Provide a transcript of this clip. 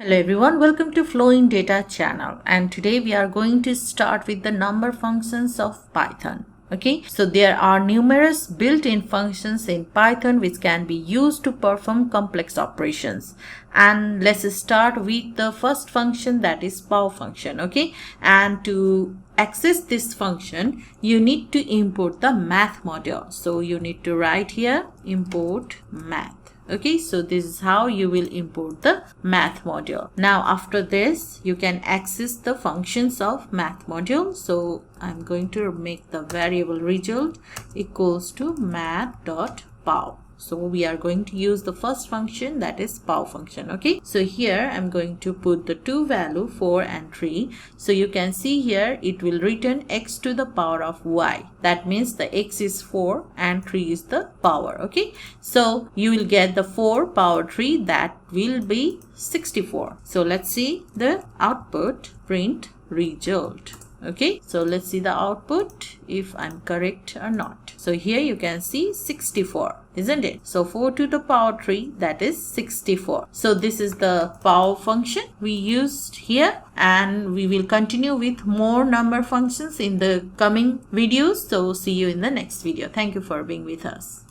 Hello everyone, welcome to flowindata channel, and today we are going to start with the number functions of Python. Okay, so there are numerous built-in functions in Python which can be used to perform complex operations, and let's start with the first function, that is pow function. Okay, and to access this function you need to import the math module, so you need to write here import math. Okay, so this is how you will import the math module. Now after this you can access the functions of math module, so I'm going to make the variable result equals to math.pow. So we are going to use the first function, that is pow function. Okay, so here I'm going to put the two value 4 and 3. So you can see here it will return x to the power of y. That means the x is 4 and 3 is the power. Okay, so you will get the 4 power 3, that will be 64. So let's see the output, print result. Okay, so let's see the output if I'm correct or not. So here you can see 64, isn't it? So 4 to the power 3, that is 64. So this is the pow function we used here, and we will continue with more number functions in the coming videos. So see you in the next video. Thank you for being with us.